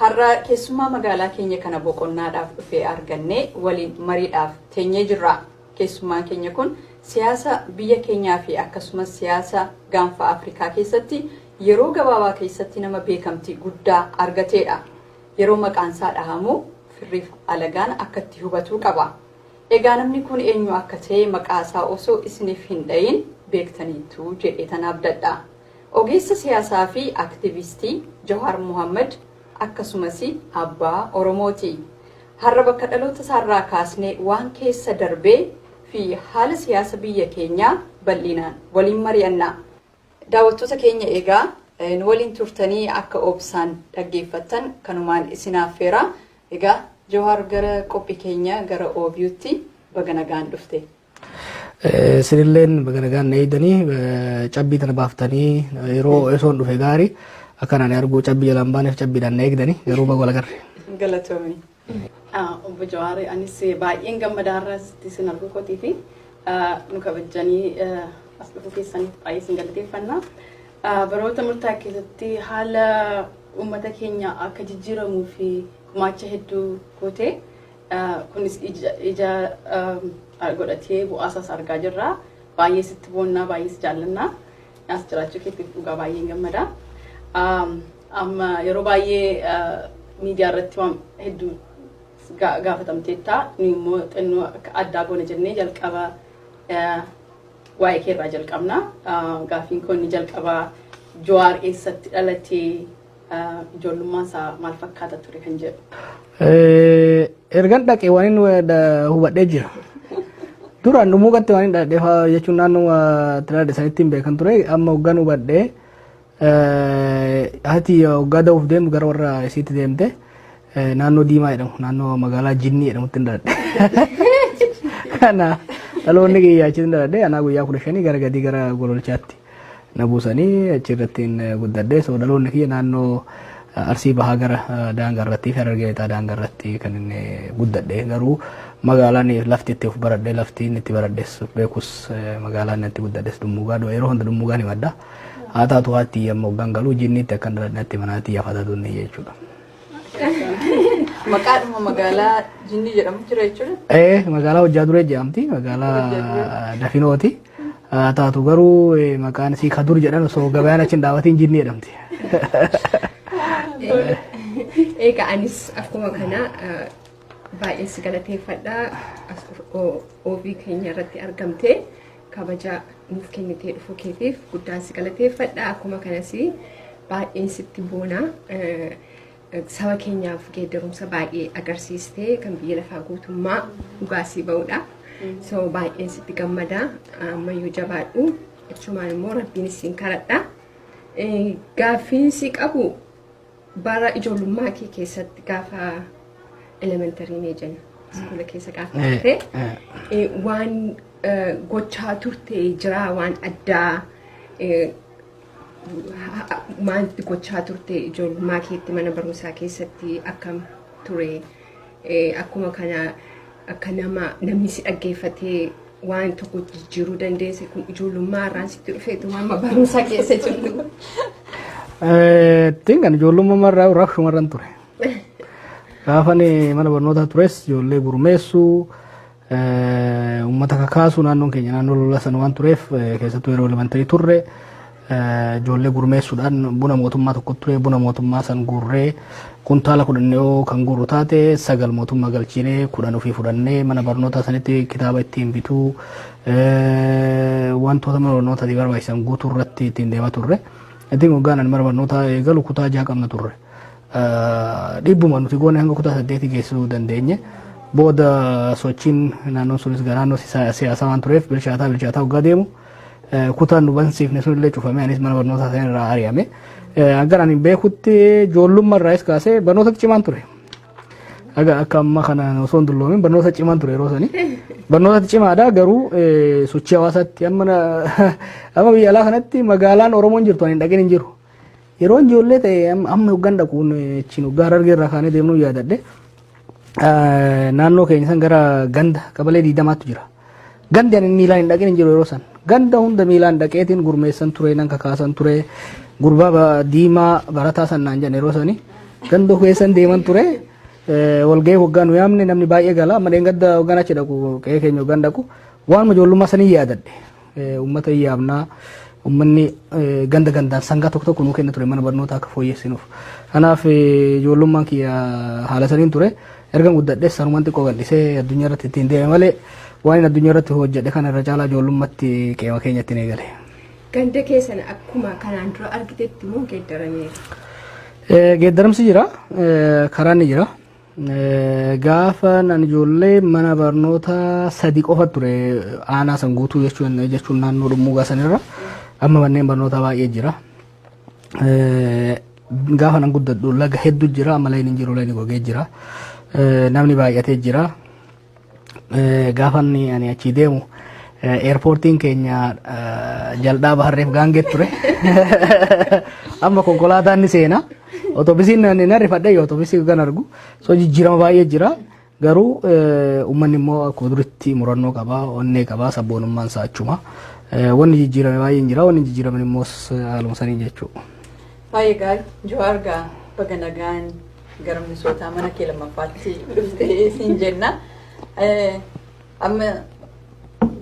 har'a keessummaa magaalaa keenya kana boqonnaadhaaf dhufee arganne waliin mariidhaaf teenyee jirra. Keessummaan keenya kun siyaasa biyya keenyaa fi akkasumas siyaasa gaanfa Afrikaa keessatti yeroo gabaabaa keessatti nama beekamtii guddaa argateedha. Yeroo maqaan isaa dhahamu firriif alagaan akkatti hubatuu qaba. Egaa namni kun eenyu akka ta'e maqaa isaa osoo isiniif hin dhayin beektaniitu jedhee tan abdadha. Ogeessa siyaasaa fi aktivistii Jawhar Mohammed akkasumas abbaa Oromooti. Har'a bakka dhaloota isaarraa kaasnee waan keessa darbee fi haala siyaasa biyya keenyaa bal'inaan waliin mari'anna. Daawwattoota keenya egaa waliin turtanii akka obsaan dhaggeeffattan kanumaan isin affeera. Egaa Jawhar gara qophii keenya gara OBU'tti baga nagaan dhufte. Sinilleen baga nagaan eegdanii cabbii tana baaftanii yeroo esoon dhufe gaarii akkanaan arguu cabbii jalaan baaneef cabbiidhaan eegdanii yeroo baga wal agarre. Galatoomii. Obbo Jawhar anis baay'een gammadaarra isin arguu kootii fi nu kabajanii as dhufuu keessaniif baay'ee isin galateeffanna. Baroota murtaa'e keessatti haala uummata keenya akka jijjiiramuu fi gumaacha hedduu gootee kunis ija godhatee bu'aasaas argaa jirra. Baay'ee sitti boonnaa baay'ee si jaallannaa. As jiraachuu keetiif dhugaa baay'een gammada. Amma yeroo baay'ee miidiyaa irratti waan hedduu gaafatamteetta. Nu immoo xinnoo akka addaa goona jennee jalqaba waa'ee keerraa jalqabna. Gaaffiin kun jalqaba Jawhar eessatti dhalatee ijoollummaan isaa maal fakkaata ture kan jedhu. Ergan dhaqee waan inni hubadhee jira. Duraan dhumuu gatte waan inni dhadheefaa jechuun naannoo tilaadhe sanitti hin beekan ture. Amma hoggan hubadhee hati hoggaa da'uuf deemu gara warra isiitti deemte naannoo Diimaa jedhamu naannoo magaalaa Jinnii jedhamutti hin dhaladhe. Kana dhaloonni kiyyaa achitti hin dhaladhe anaa guyyaa 15 gara gadii gara gololchaatti na buusanii achirratti guddadhe. So dhaloonni kiyya naannoo Arsii Bahaa gara daangaa irratti fi Harargee Lixaa daangaa irratti kan inni guddadhe. Garuu magaalaan lafti itti of baradhe lafti inni itti baradhes beekus magaalaan itti guddadhes Dummuugaa yeroo hunda Dummuugaan himadha. Haa taatu haatti amma hoggaan galuu Jinniitti akkan dhaladhetti manaatti yaafata tunne jechuudha. Maqaadhuma magaalaa Jinnii jedhamu jira jechuudha? Magaalaa Hojjaa Duree jedhamti. Magaalaa Dafinooti. Haa taatu garuu maqaan isii Kadur jedhan osoo gabayaan achi hin dhaabatiin Jinnii jedhamti. Egaa anis akkuma kana baay'ee si galateeffadha. OB keenya irratti argamtee kabaja nuuf kennitee dhufuu keetiif guddaan si galateeffadha. Akkuma kanas baay'een sitti boona. Saba keenyaaf geeddarumsa baay'ee agarsiistee kan biyya lafaa guutummaa dhugaasii ba'udha. So baay'een sitti gammada. Ammayyuu jabaadhu. Achumaan immoo rabbiin isin kadhadha. Gaaffiin si qabu bara ijoollummaa kee keessatti gaafa elementarii mee jenna. Iskoola keessa gaafa turte waan gochaa turte jira waan addaa maalti gochaa turte ijoollummaa keetti mana barumsaa keessatti akkam ture akkuma kana akka namni si dhaggeeffatee waan tokko jijjiiruu dandeesse kun ijoollummaa irraan sitti dhufeetu amma barumsaa keessa jirtu. Tingan ijoollummaa irraa raaf shumarran ture. Gaafani mana barnootaa tures ijoollee gurmeessuu uummata kakaasuu naannoon keenya naannoo lola sana waan tureef keessattuu yeroo elementarii turre ijoollee gurmeessuudhaan buna mootummaa tokko ture buna mootummaa san guurree kuntaala 10 kan guurru taate 9 mootummaa galchinee 10 ofii fudhannee mana barnootaa sanitti kitaaba ittiin bituu wantoota mana barnootaa barbaachisan guutuu irratti ittiin deemaa turre. Itti hoggaan mana barnootaa eegalu kutaa 6 qabna turre. Dhibbuma nuti goone hanga kutaa 8 geessuu dandeenye. Booda sochiin naannoon sunis naannoo siyaasaa waan tureef bilchaataa hoggaa deemu. Kutaan nu bansiifne sunillee cufame anis mana barnootaa sana irraa ari'ame. Agar ani beekutti ijoollummaa irraas kaasee barnootatti cimaan ture. Akka amma kana osoo hin dulloomin barnoota cimaan ture yeroo sanii. Barnootatti cimaadha garuu sochii hawaasaatti amma biyya alaa kanatti magaalaan Oromoon jirtu ani hin dhaqin hin jiru. Yeroo ijoollee ta'e amma hoggaan dhaquun achiin hoggaa Harargee irraa kaanee deemnuu yaadadhe. Naannoo keenya san gara ganda qabalee 20tu jira. Gandi ani miilaan hin dhaqin hin jiru yeroo san. Ganda hunda miilaan dhaqeetiin gurmeessan ture nan kakaasan ture gurbaa diimaa barataa sannaan jedhan yeroo sanii ganda keessan deeman ture walgahii hoggaa nu yaamne namni baay'ee gala amma deengadda hoggaan achi dhaqu qe'ee keenya hoggaan dhaqu waan ijoollummaa sanii yaadadhe uummata yaabnaa ummanni ganda gandaan sangaa tokko tokko nuu kenna ture mana barnootaa akka fooyyessinuuf kanaaf ijoollummaan kiyya haala saniin ture erga guddadhe sanumaan xiqqoo gal'isee addunyaa irratti ittiin deeme malee waan addunyaa irratti hojjedhe kana irra caalaa ijoollummaatti qe'ee keenyatti ni gale. Ganda keessan akkuma kanaan dura argitetti moo geeddarameera? Geeddaramsi jira karaan ni jira. Gaafa nan ijoollee mana barnoota sadii qofa ture aanaa san guutuu jechuun naannoo dhummuugaa sanirra amma manneen barnoota baay'ee jira. Gaafa nan guddadhu laga hedduu jira amma layin hin jiru layin gogee jira. Namni baay'atee jira. Gaafa ani achi deemu eerpoortiin keenya jal'aa baharreef gaangee ture. Amma konkolaataan ni seena. Otoobisiin na rifadhe otoobisii kan argu so jijjiirama baay'ee jira garuu uummanni immoo akkuma duritti murannoo qabaa onnee qabaa sabboonummaan isaa achuma wanni jijjiirame baay'een jira wanni jijjiiraman immoo haaluma sanii jechuudha. Baay'ee gaarii Jawaar gaa baga nagaan gara Minisootaa mana kee lammaffaatti dhuftee siin jenna. Amma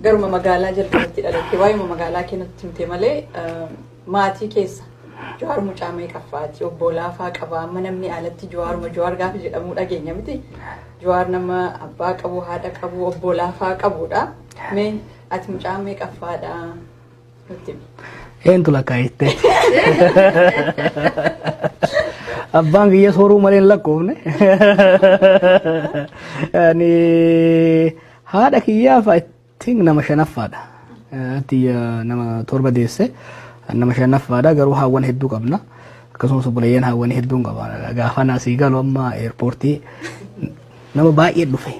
garuma magaalaa jalqabatti dhalatte waa'ee magaalaa kee nutti himte malee maatii keessa Jawaar mucaa meeqaffaati obbo laafaa qaba amma namni alatti Jawaar gaafa jedhamu dhageenya miti Jawaar nama abbaa qabu haadha qabu obbo laafaa qabudha mee ati mucaa meeqaffaadha nutti himi. Eentu lakkaa'iste abbaan kiyya sooruu malee hin lakkoofne haadha kiyyaaf I think nama shanaffaadha nama torba deesse. Nama shanaffaadha garuu haawwan hedduu qabna akkasumas obboleeyyan haawwan hedduun qaba gaafa naasii galu amma eerpoortii nama baay'ee dhufe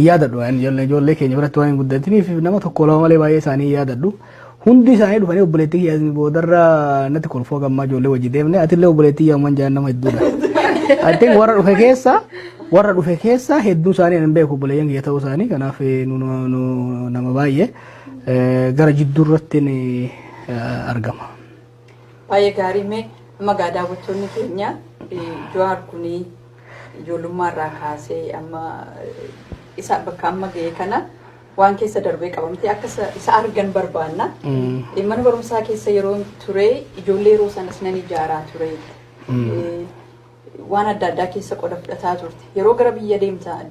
yaadadhu ijoollee keenya biratti waan hin guddatiniif nama tokko lama malee baay'ee isaanii yaadadhu hundi isaanii dhufanii obboleettii kiyyaasni boodarra natti kolfoo gammaa ijoollee wajji deemne atillee obboleettii yaamman jaan nama hedduudha. I think warra dhufe keessa hedduu isaanii hin beeku obboleeyyan kiyya ta'uu isaanii kanaaf nama baay'ee gara jidduu irratti argama. Baay'ee gaarii mee amma gaa daawwattoonni keenya Jawaar kuni ijoollummaarraa kaasee amma isa bakka amma ga'e kana waan keessa darbee qabamte akka isa argan barbaanna. Mana barumsaa keessa yeroo ture ijoollee yeroo sanas nan ijaaraa ture. Waan adda addaa keessa qooda fudhataa turte. Yeroo gara biyya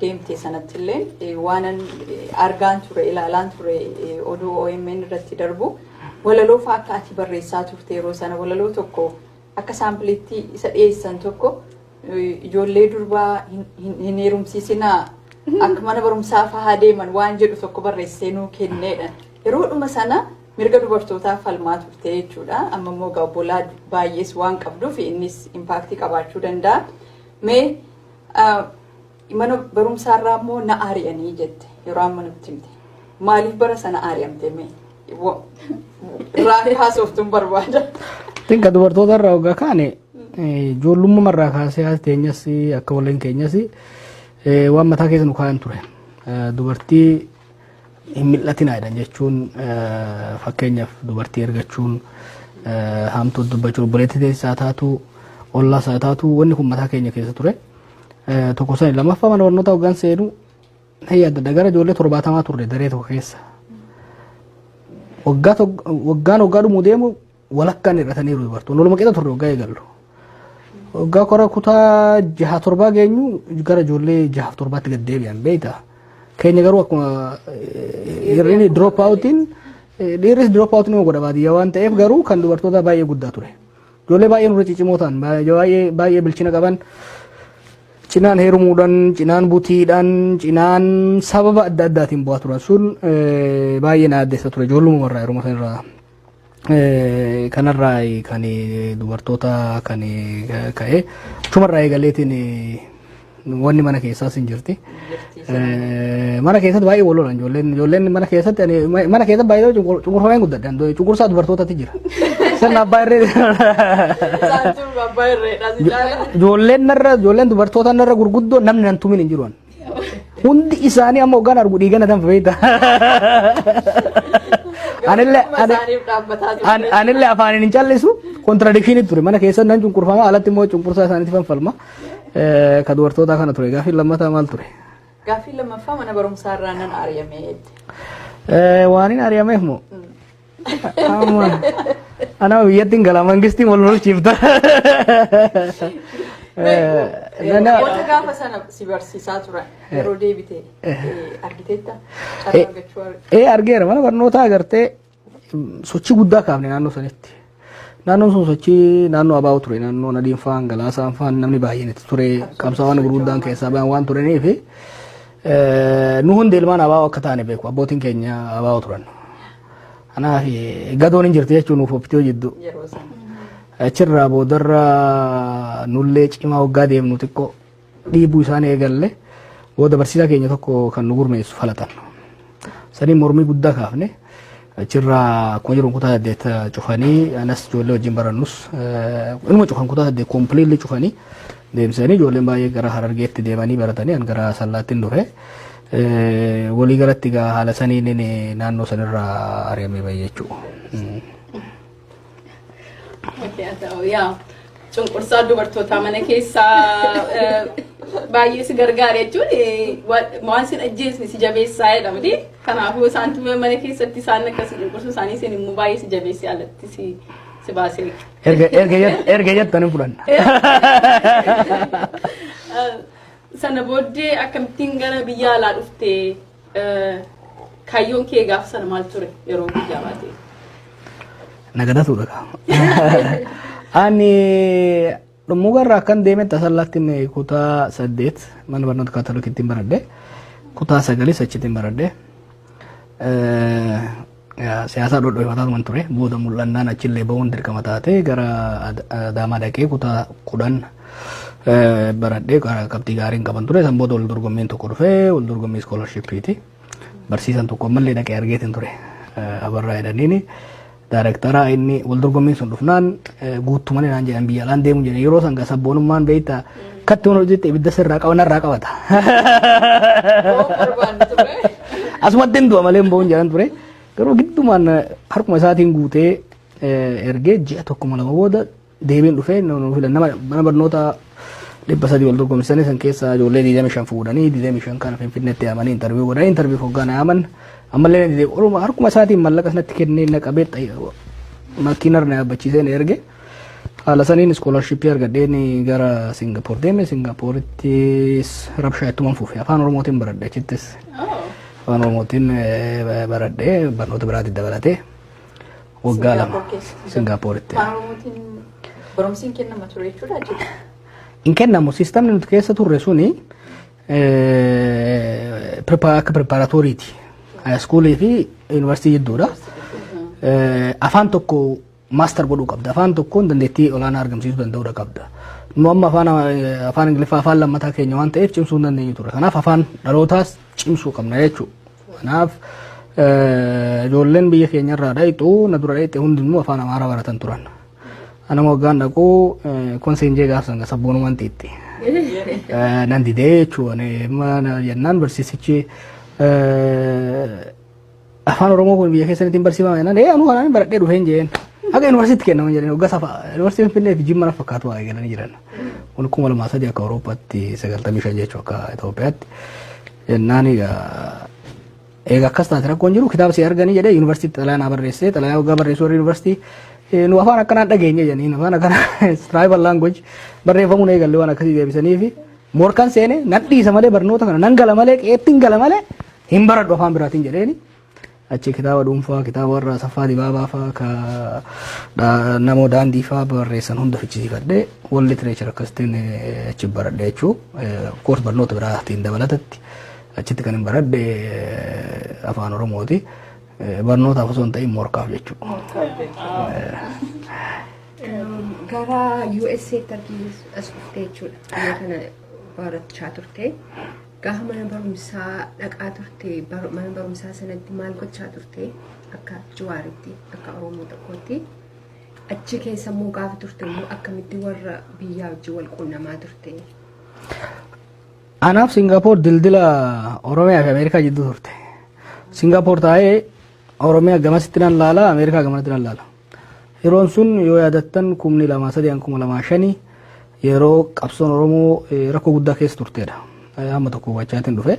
deemte sanatti illee waanan argaan ture ilaalaan ture oduu OMN irratti darbu. Walaloo fa'aa akka ati barreessaa turte yeroo sana walaloo tokko akka saampileetti isa dhiyeessan tokko ijoollee durbaa hin heerumsiisinaa akka mana barumsaa fa'aa deeman waan jedhu tokko barreessee nuu kenneedha. Yeroodhuma sana mirga dubartootaa falmaa turte jechuudha. Amma immoo obbolaa baay'ees waan qabduuf innis impaaktii qabaachuu danda'a. Mee mana barumsaarraa immoo na aari'anii jette yeroo amma nutti himte. Maaliif bara sana aari'amte mee? Raafii haasoftuun barbaada. Tinka dubartoota irraa hoggaa kaane ijoollummaa irraa kaasee haati teenyas akka walleen keenyas waan mataa keessa nu kaa'an ture. Dubartii hin mil'atinaa jedhan jechuun fakkeenyaaf dubartii ergachuun haamtuu dubbachuun obboleettii teessaa taatu ollaa isaa taatu wanni kun mataa keenya keessa ture. Tokko sani lammaffaa mana barnootaa hoggaan seenu yaadda gara ijoollee 70 turre daree tokko keessa. Waggaan dhumuu deemu walakkaan hir'ataniiru dubartoonni walumaa qixa turre waggaa eegallu. Waggaa kora kutaa 6-7 geenyu gara ijoollee 6-7tti gad deebi'an beektaa. Keenya garuu akkuma hir'inni drop outiin dhiirris drop outiin nama godha baadiyyaa waan ta'eef garuu kan dubartoota baay'ee guddaa ture. Ijoollee baay'ee nurra ciccimoo ta'an baay'ee bilchina qaban cinaan heerumuudhaan cinaan butiidhaan cinaan sababa adda addaatiin bu'aa turan sun baay'ee na addeessa ture ijoollummaa irraa yeroo sanarraa kanarraa kan dubartoota kan ka'e chumarraa eegaleetiin wanni mana keessaas hin jirti. Mana keessatti baay'ee wal lolan ijoolleen mana keessatti baay'ee cunqurfamee guddadhan cunqursaa dubartootatti jira. Sirna abbaa irree ijoolleen dubartoota narra gurguddoo namni nan tumin hin jiruan. Hundi isaanii amma hoggaan argu dhiigana tan feeta. Anillee afaan hin callisu contradiction ture mana keessa nan cunqurfama alatti immoo cunqursaa isaaniitti fanfalma ka dubartoota kana ture gaaffii lammataa maal ture? Gaaffii lammaffaa mana barumsaa irraa nan ari'ame. Waan hin ari'ameef moo? Ana biyyattiin gala mangistiin wal lolchiifta. Wanta gaafa sana si barsiisaa turan yeroo deebite argiteetta? Argeera mana barnootaa agartee sochii guddaa kaafne naannoo sanitti. Naannoon sun sochii naannoo abaa'u ture naannoo Nadiin fa'aan Galaasaan fa'aan namni baay'een itti ture qabsaawwan gurguddaan keessaa ba'an waan turaniif nu hundi ilmaan abaa'u akka taane beeku abbootiin keenya abaa'u turan. Kanaaf gadoon hin jirti jechuun nuuf ofiitoo jiddu. Achirraa boodarra nullee cimaa waggaa deemnu xiqqoo dhiibuu isaan eegalle booda barsiisaa keenya tokko kan nu gurmeessu falatan. Saniin mormii guddaa kaafne achirraa akkuma jiru kutaa 8 cufanii anas ijoollee wajjin barannus inuma cufan kutaa 8 kompiliitli cufanii deemsanii ijoolleen baay'ee gara Harargeetti deemanii baratanii an gara Sallaatti dhufe. Walii galatti gaa haala saniin naannoo sanirraa ari'amee baay'ee jechuudha. Cunqursaa dubartootaa mana keessaa baay'ee si gargaara jechuun waan sin ajjeesni si jabeessaa jedhamti. Kanaafuu isaan mana keessatti isaan akkasii cunqursuu isaanii isin immoo baay'ee si jabeessee alatti si baasee. Erga jettan hin fudhanna. Sana booddee akkamittiin gara biyya alaa dhuftee kaayyoon kee gaafa sana maal ture yeroo biyyaa baatee? Nagadatuudha. Ani dhummugarraa akkan deeme Sallaatti kutaa 8 mana barnoota kaatolikiitti baradhe kutaa 9 achitti baradhe siyaasaa dhodhoofataa ture booda mul'annaan achillee ba'uun dirqama taate gara Adaamaa dhaqee kutaa 10 baradhe qabxii gaariin qaban ture san booda wal dorgommiin tokko dhufe wal dorgommii scholarshipiti barsiisan tokko ammallee dhaqee argeetin ture abarraa jedhaniini Directora inni wal dorgommiin sun dhufnaan guutummaan naan jedhan biyya alaan deemu jedhan yeroo san sabboonummaan beektaa katti waan hojjette ibidda sirraa qabanarraa qabata. Asumatti hin du'a malee hin ba'uun jedhan ture garuu giddumaan harkuma isaatiin guutee ergee ji'a tokko lama booda deebiin dhufee mana barnoota 300 wal dorgomsanii san keessa ijoollee 25 fuudhanii 25 kana Finfinneetti yaamanii interview godhanii interview hogganaa yaaman ammallee ni deemu harkuma isaatiin mallaqa sanatti kennee naqabee makiinarra yaabbachiisee ni erge haala saniin scholarship argadheen gara Singapore deeme Singaporetti rabshaa ittuman fuufe afaan Oromootiin baradhe achittis afaan Oromootiin baradhe barnoota biraatti dabalatee waggaa lama Singaporetti. Afaan Oromootiin barumsiin kennama ture jechuudha jechuudha. In kennamu sistemni nuti keessa turre suni akka preparatoriiti. Schoolii fi universitii jidduudha. Afaan tokko master godhuu qabda. Afaan tokkoon dandeettii olaanaa argamsiisuu danda'uudha qabda. Nu amma afaan Ingiliffaa afaan lammataa keenya waan ta'eef cimsuu hin dandeenyu ture. Kanaaf afaan dhalootaas cimsuu qabna jechuudha. Kanaaf ijoolleen biyya keenyarraa dhayitu na dura dhayite hundinuu afaan Amaaraa baratan turan. Ana waggaan dhaquu konseenjee gaafsan sabboonumaan xiitti. Nan didee jechuudha. Jennaan barsiisichi afaan Oromoo kun biyya keessanitti barsiifama jennaan anu kanaan baradhee dhufeen jeen akka yuunivarsiitti kennaman jedhanii waggaa safa yuunivarsiitiin Finfinnee fi Jimma fakkaatu waa eegalanii jiran. Kun 2003 akka Awurooppaatti 95 jechuu akka Itoophiyaatti jennaan egaa akkas taate rakkoon jiru kitaaba si arganii jedhee yuunivarsiitti xalayaa barreessee xalayaa waggaa barreessuu warri yuunivarsiitii nu afaan akkanaan dhageenye jedhanii afaan akkanaa tribal language barreeffamuun eegalle waan akkasii deebisanii fi morkan seene nan dhiisa malee barnoota kana nan gala malee qeettiin gala malee hin baradhu afaan biraatiin jedheeni achi kitaaba dhuunfaa kitaaba warra Asaffaa Dibaabaa fa'aa ka namoo daandii fa'aa barreessan hunda fichisiifadhee wal literature akkasitiin achi baradhe jechuu koors barnoota biraatiin dabalatatti achitti kan hin baradhe afaan Oromooti. Barnootaaf osoo hin ta'in morkaaf jechuudha. Gara USA as dhuftee jechuudha. Biyya kana barachaa turte. Gaafa mana barumsaa dhaqaa turte mana barumsaa sanatti maal gochaa turte akka Jawaaritti akka Oromoo tokkotti. Achi keessa immoo gaafa turte immoo akkamitti warra biyyaa wajjin wal quunnamaa turte. Anaaf Singapoor dildila Oromiyaa fi Ameerikaa jidduu turte. Singapoor taa'ee Oromiyaa gamasitti nan laala Ameerikaa gamatti nan laala. Yeroon sun yoo yaadattan 2002 yeroo qabsoon Oromoo rakkoo guddaa keessa turteedha. Amma tokko wachaatiin dhufe.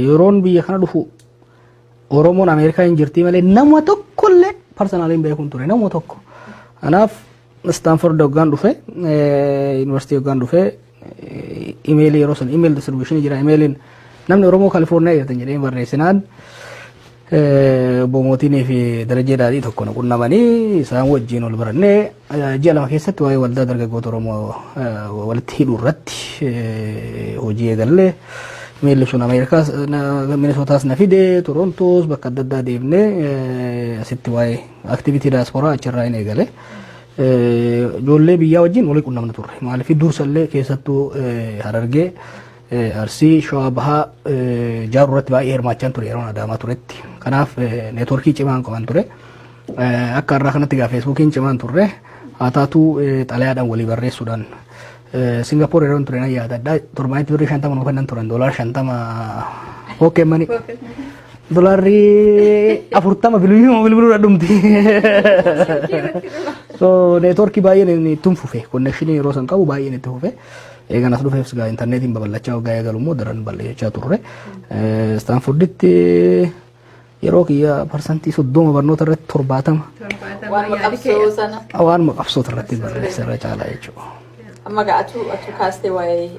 Yeroon biyya kana dhufu Oromoon Ameerikaa hin jirti malee nama tokkollee personaaliin beekuun ture nama tokko. Kanaaf Stanford hoggaan dhufe University hoggaan dhufe emailii yeroo san email distribution jira emailiin namni Oromoo Kaalifoorniyaa jirtan jedhee barreessinaan Bomotinii fi Darajee Daadhii tokko qunnamanii isaan wajjin ol barannee ji'a lama keessatti waa'ee waldaa dargaggoota Oromoo walitti hidhuu irratti hojii eegallee emailli sun Ameerikaas Minisootaas na fide Torontoos bakka adda addaa deemnee asitti waa'ee aktivitii daasporaa achirraa hin eegale. Ijoollee biyyaa wajjin walii qunnamna turre maaliif dursallee keessattuu Harargee Arsii Shawaa Bahaa Jaaruu irratti baay'ee hirmaachaan ture yeroo Adaamaa turetti. Kanaaf neetworkii cimaan qaban ture. Akka irraa kanatti gaa feesbuukiin cimaan turre haa taatu xalayaadhaan walii barreessuudhaan Singapoor yeroo ture nan yaadadha torbaanitti birrii 50 nu kennan turan $50 hookeemmanii. $40 bilbiluu dhumti. So neetworkii baay'een itti fufe connection yeroo san qabu baay'een itti fufe. Eegan as dhufeefis gaa intarneetiin babal'achaa waggaa eegalummoo daran bal'achaa turre. Stanforditti yeroo kiyya parsantii 30 barnoota irratti 70. Waan maqabsoota irratti barreessa irra caalaa jechuudha. Amma gaa atu kaastee waa'ee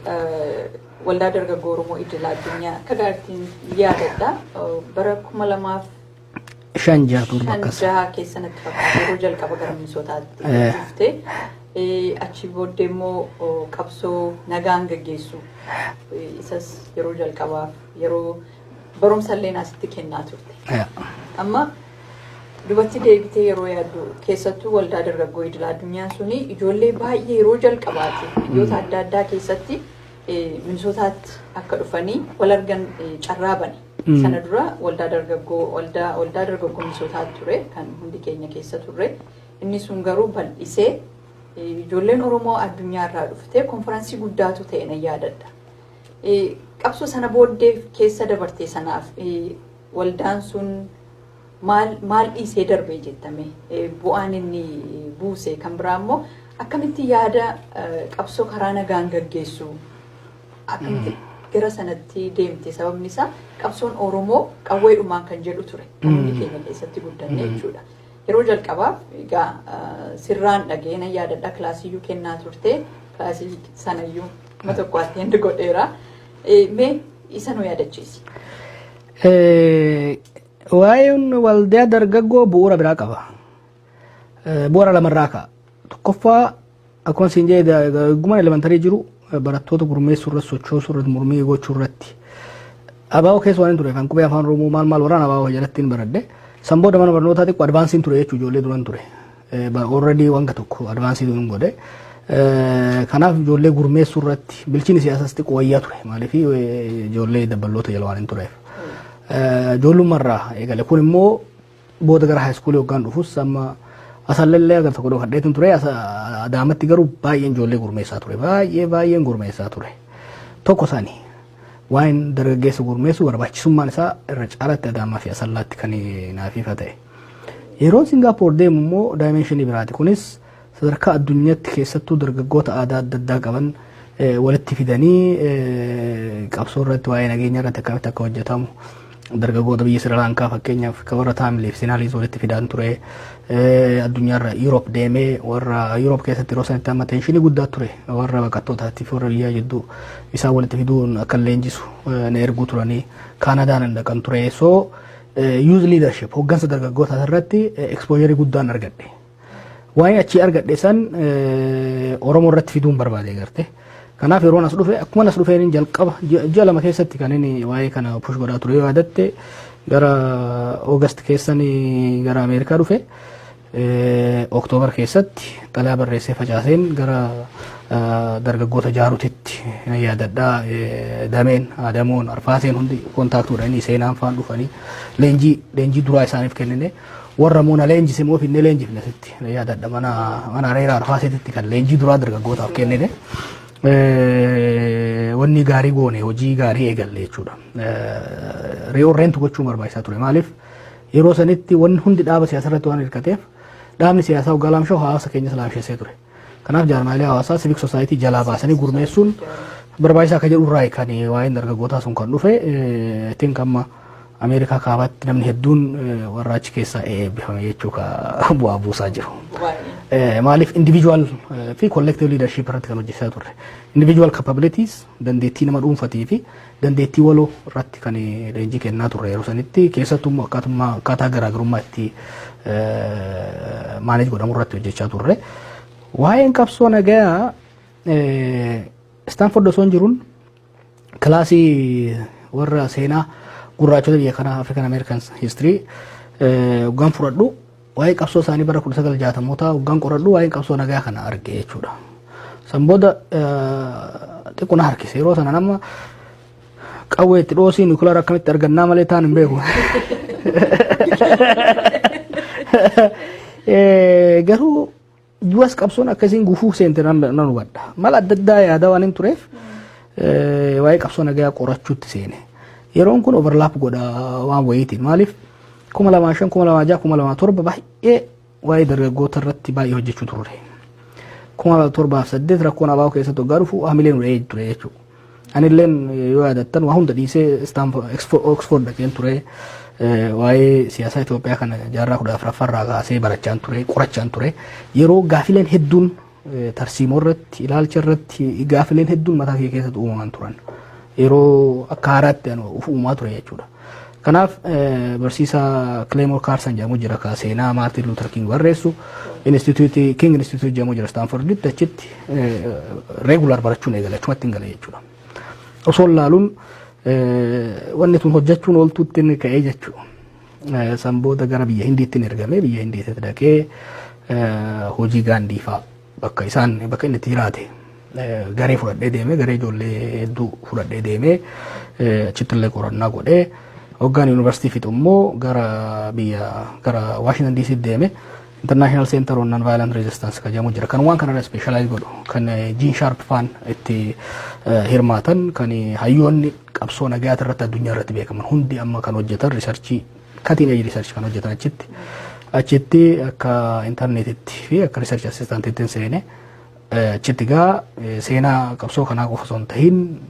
waldaa dargaggoo Oromoo idila addunyaa akka gaartiin yaadadha bara 2005 keessatti fakkaata yeroo jalqaba gara Minisootaatti dhuftee achi booddee immoo qabsoo nagaan gaggeessu isas yeroo jalqabaaf yeroo barumsa illee asitti kennaa turte. Amma dubatti deebitee yeroo yaaddu keessattuu waldaa dargaggoo idila addunyaan suni ijoollee baay'ee yeroo jalqabaati biyyoota adda addaa keessatti Minisootaatti akka dhufanii wal argan carraa bane. Sana dura waldaa dargaggoo Minisootaatti ture kan hundi keenya keessa turre. Inni sun garuu bal'isee ijoolleen Oromoo addunyaa irraa dhuftee konferansii guddaatu ta'e na yaadadha. Qabsoo sana booddee keessa dabartee sanaaf waldaan sun maal dhiisee darbee jettame bu'aan inni buuse kan biraa immoo akkamitti yaada qabsoo karaa nagaan gaggeessu akkamitti gara sanatti deemte sababni isaa qabsoon Oromoo qawweedhumaan kan jedhu ture kan hundi keenya keessatti guddanne jechuudha. Yeroo jalqabaaf egaa sirraan dhagee na yaadadha kilaasiyyuu kennaa turte kilaasii sanayyuu ma tokko attend godheera. Mee isa nu yaadachiisi. Waa'een waldaa dargaggoo bu'uura biraa qaba. Bu'uura lamarraa ka'a. Tokkoffaa akkuma siin jedhe guma elementarii jiru barattoota gurmeessuu irratti sochoosuu irratti mormii gochuu irratti abaa'oo keessa waan hin ture kan qubee afaan Oromoo maal waraan abaa'oo jalatti hin baradhe san booda mana barnootaa xiqqoo advaansiin ture jechuu ijoollee duran ture already wanga tokko advaansii hin godhe kanaaf ijoollee gurmeessuu irratti bilchiin siyaasaas xiqqoo wayyaa ture maaliif ijoollee dabballoota jala waan hin tureef ijoollummarraa eegale kun immoo booda gara haayiskuulii hoggaan dhufus amma asallee agar tokko dhokadheetin ture Adaamatti garuu baay'een ijoollee gurmeessaa ture baay'een gurmeessaa ture tokko sani waan dargaggeessa gurmeessu barbaachisummaan isaa irra caalatti Adaamaa fi Asallaatti kan naafifa ta'e yeroo Singaappoor deemu immoo daayimeenshinii biraati kunis sadarkaa addunyaatti keessattuu dargaggoota aadaa adda addaa qaban walitti fidanii qabsoo irratti waa'ee nageenya irratti akkamitti akka hojjetamu dargaggoota biyya Sri Lankaa fakkeenyaaf kan warra Taamiliif Sinaaliis walitti fidaan ture addunyaarra Yuurop deemee warra Yuurop keessatti yeroo sanitti amma tenshinii guddaa ture warra baqattootaatiif warra biyyaa jidduu isaan walitti fiduun akka leenjisu na erguu turanii Kaanadaan dhaqan ture so youth leadership hoggansa dargaggoota irratti exposure guddaan argadhe waan achi argadhe san Oromoo irratti fiduun barbaade garte kanaaf yeroo as dhufe akkuma as dhufeen jalqaba ji'a lama keessatti kan inni waa'ee kana push godhaa ture yaadatte gara August keessanii gara Ameerikaa dhufe Oktoobar keessatti xalayaa barreessee facaaseen gara dargaggoota Jaaruutitti yaadadhaa dameen Adamoon Arfaaseen hundi kontaaktuudhaan seenaan faan dhufanii leenjii duraa isaaniif kennine warra moona leenjise moo finne leenjifnesitti yaadadha mana Areera Arfaaseetitti kan leenjii duraa dargaggootaaf kennine wanni gaarii goone hojii gaarii eegalle jechuudha. Reorrent gochuu barbaachisaa ture maaliif yeroo sanitti wanni hundi dhaaba siyaasaa irratti waan hirkateef dhaabni siyaasaa hoggaa laamshoo hawaasa keenya laamsheessee ture. Kanaaf jaarmaalee hawaasaa civic society jalaa baasanii gurmeessuun barbaachisaa akka jedhu irraa kan waa'een dargaggootaa sun kan dhufe ittiin kamma Ameerikaa kaabaatti namni hedduun warra achi keessaa eebbifame jechuudha bu'aa buusaa jiru. Maaliif individual fi collective leadership irratti kan hojjechaa turre. Individual capabilities dandeettii nama dhuunfatii fi dandeettii waloo irratti kan leenjii kennaa turre yeroo sanitti keessattuu akkaataa garaagarummaa itti maaneej godhamu irratti hojjechaa turre. Waa'een qabsoo nagaa Stanford osoo hin jiruun kilaasii warra seenaa gurraachota biyya kana African American history hoggaan fudhadhu waa'ee qabsoo isaanii bara 1960mootaa hoggaan qoradhu waa'ee qabsoo nagaa kana arge jechuudha. San booda xiqqoo na harkise yeroo sana nama qawwee itti dhoosii nukilaara akkamitti argannaa malee taan hin beeku. Garuu US qabsoon akkasiin gufuu seente nan hubadha. Mala adda addaa yaada waan hin tureef waa'ee qabsoo nagaa qorachuutti seene. Yeroon kun overlap godha waan wayiitiin maaliif 2005 2006 2007 baay'ee waa'ee dargaggoota irratti baay'ee hojjechuu turre. 2007 rakkoon abaa'oo keessatti hoggaa dhufu hamileen uree ture jechuudha. Anilleen yoo yaadattan waa hunda dhiisee Oxford dhaqeen ture waa'ee siyaasaa Itoophiyaa kana jaarraa 14ffaarraa kaasee barachaan ture qorachaan ture yeroo gaafileen hedduun tarsiimoo irratti ilaalcha irratti gaafileen hedduun mataa kee keessatti uumaman turan. Yeroo akka haaraatti uumaa ture jechuudha. Kanaaf barsiisaa Claymore Carson jedhamu jira ka seenaa Martin Luther King barreessu King Institute jedhamu jira Stanforditti achitti regular barachuun eegale achumatti hin gale jechuudha. Osoo laaluun wanni tun hojjechuun ooltuutti inni ka'ee jechuudha. San booda gara biyya Hindiitti ergame biyya Hindiitti dhaqee hojii gaandii fa'aa bakka inni itti jiraate. Garee fudhadhee deemee garee ijoollee hedduu fudhadhee deemee achittillee qorannaa godhee hoggaan yuunivarsiitii fixu immoo gara Washington DC deeme International Center on Non-Violent Resistance kan jedhamu jira kan waan kanarra specialize godhu kan Gene Sharp faan itti hirmaatan kan hayyoonni qabsoo nagaa irratti addunyaa irratti beekaman hundi amma kan hojjetan researchii cutting edge research kan hojjetan achitti akka interneetitti fi akka research assistantittiin seene achitti gaa seenaa qabsoo kanaa qofa osoo hin tahin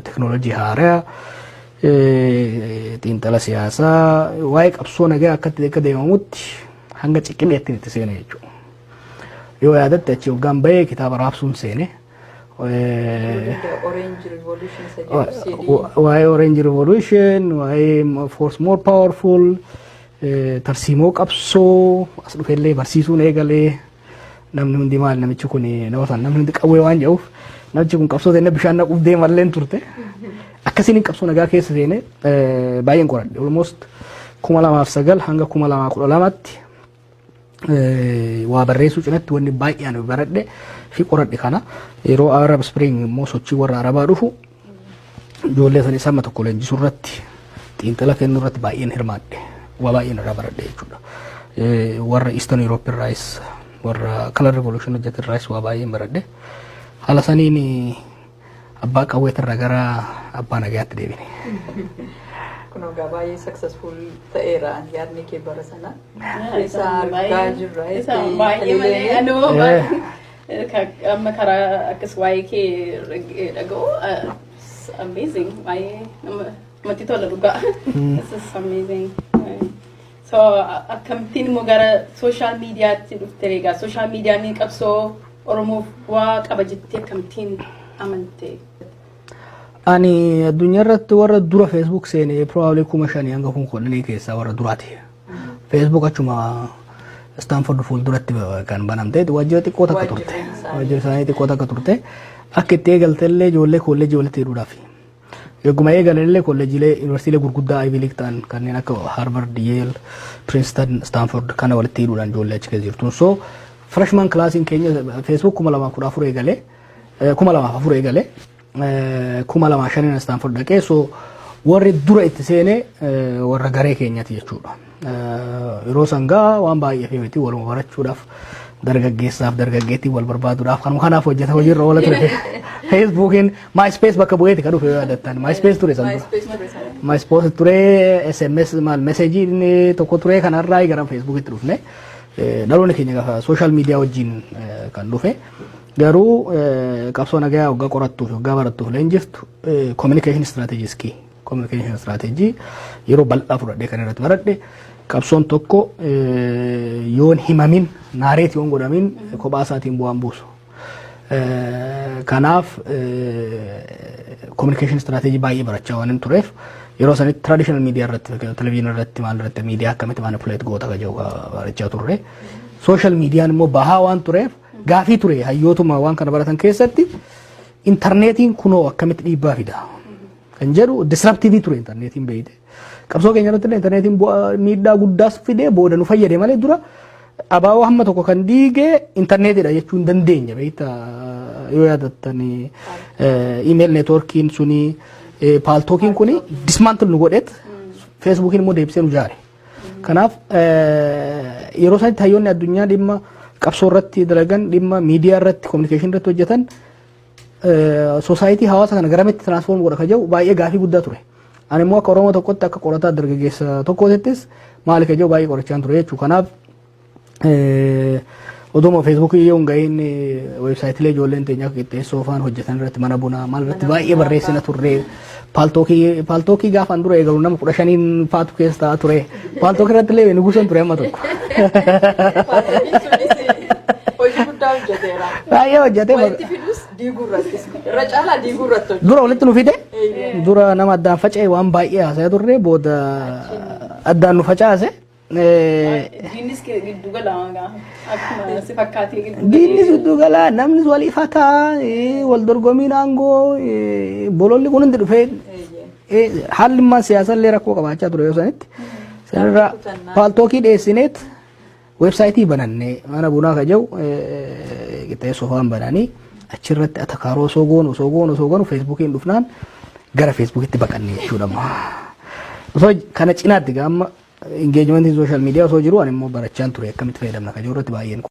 teknoolojii haaraa xiinxala siyaasaa waa'ee qabsoo nagaa akkatti akka deemamutti hanga ciqimeetti itti seene jechuudha. Yoo yaadatte achi hoggaan bahee kitaaba raabsuun seene waa'ee Orange Revolution waa'ee Force More Powerful tarsiimoo qabsoo as dhufeellee barsiisuun eegalee namni hundi maal namichi kun nama san namni hundi qawwee waan jedhuuf namichi kun qabsoo ta'e bishaan naquuf deemalleen turte. Akkasiin qabsoo nagaa keessa seene baay'een qoradhe almost 2009 hanga 2012tti waa barreessuu cinatti wanni baay'een baradhe fi qoradhe kana yeroo Arab Spring immoo sochii warra Arabaa dhufu ijoollee sanii sama tokko leenjisuu irratti xiinxala kennuu irratti baay'een hirmaadhe waa baay'een irraa baradhe jechuudha. Warra Eastern European Rice warra Color Revolution hojjetan irraas waa baay'een baradhe haala saniin abbaa qawweetirra gara abbaa nagaatti deebine. Kun ogaa baay'ee successful ta'eera yaadni kee bara sana. Isa argaa jirra. Isa baay'ee malee anoo amma karaa akkas waa'ee kee dhaga'u amazing baay'ee namatti tola dhugaa. This is amazing. So akkamittiin immoo gara social mediaatti dhufte egaa social mediaan qabsoo Oromoof waa qaba jettee akkamittiin amante? Ani addunyaa irratti warra dura Facebook seene probably 5,000 hanga 10,000 keessaa warra duraati. Facebook achuma Stanford fuulduratti kan banamte waajjira xiqqoo takka turte. Waajjira isaanii xiqqoo takka turte. Akka itti eegaltellee ijoollee kolleejii walitti hidhuudhaaf. Eeguma eegalallee kolleejiilee yuunivarsiitiilee gurguddaa Ivy League ta'an kanneen akka Harvard, Yale, Princeton, Stanford kana walitti hidhuudhaan ijoollee achi keessa jirtu. So freshman classiin keenya Facebook 2014 eegalee 2004 eegalee 2005 Stanford dhaqee so warri dura itti seene warra garee keenyati jechuudha. Yeroo sangaa waan baay'ee fi miti waluma barachuudhaaf dargaggeessaaf dargaggeettii wal barbaaduudhaaf kanuma kanaaf hojjeta hojiirra oola ture. Facebookiin MySpace bakka bu'eeti kan dhufe yaadattan MySpace ture san dura. MySpace ture SMS maal meseejii tokko ture kanarraa gara Facebookitti dhufne. Dhaloonni keenya gaafa social media wajjin kan dhufe. Garuu qabsoo nagaa waggaa qorattuuf waggaa barattuuf leenjiftu communication strategies key. Communication strategy yeroo bal'aa fudhadhee kan irratti baradhe qabsoon tokko yoon himamin naareet yoon godhamin kophaa isaatiin bu'aan buusu. Kanaaf communication strategy baay'ee barachaa waan hin tureef yeroo sanitti traditional media irratti televizyinii irratti maal irratti media akkamitti manipulate goota ka jedhu barachaa turre. Social media immoo bahaa waan tureef gaafii ture hayyootuma waan kana baratan keessatti internetiin kunoo akkamitti dhiibbaa fida. Kan jedhu disruptive ture internetiin beeyte. Qabsoo keenya irratti internetiin miidhaa guddaas fide booda nu fayyade malee dura abaawoo hamma tokko kan diige internetidha jechuun dandeenya beeyta yoo yaadattani email networkiin suni paaltookiin kuni dismantle nu godhet Facebookiin immoo deebisee nu jaare. Kanaaf yeroo sanatti hayyoonni addunyaa dhimma qabsoo irratti dalagan dhimma miidiyaa irratti communication irratti hojjetan society hawaasa kana garamitti transform godha ka jedhu baay'ee gaafii guddaa ture. Ani immoo akka Oromoo tokkotti akka qorataa dargaggeessa tokkootis maali ka jedhu baay'ee qorachaan ture jechuudha. Kanaaf oduma Facebookii yoo hin gahin websaayitiilee ijoolleen teenya akka qixxeessoo faan hojjetan irratti mana bunaa maal irratti baay'ee barreessina turre. Paaltookii gaafaan dura eegalu nama 15 faatu keessa ta'a ture. Paaltookii irratti illee nugusan ture amma tokko. Baay'ee hojjetee walitti fidus diigurrattis irra caalaa diigurratti dura walitti nu fide dura nama addaan faca'e waan baay'ee haasa'aa turre booda addaan nu facaase. Diinnis giddu galaa akkuma si fakkaatee giddu galaa. Diinnis giddu galaa namnis walii fataa wal dorgomiin aangoo bololli kun hundi dhufee haalli immoo siyaasallee rakkoo qabaachaa ture yoo sanitti. Sanirraa paaltookii dhiyeessineet websaayitii banannee mana bunaa ka jedhu qixxeessoo faan bananii achirratti atakaaroo osoo goonu Facebookiin dhufnaan gara Facebookitti baqannee jechuudha. Osoo kana cinaatti gaamma engagement social media osoo jiru ani immoo barachaan ture akkamitti fayyadamna ka jedhu irratti baay'een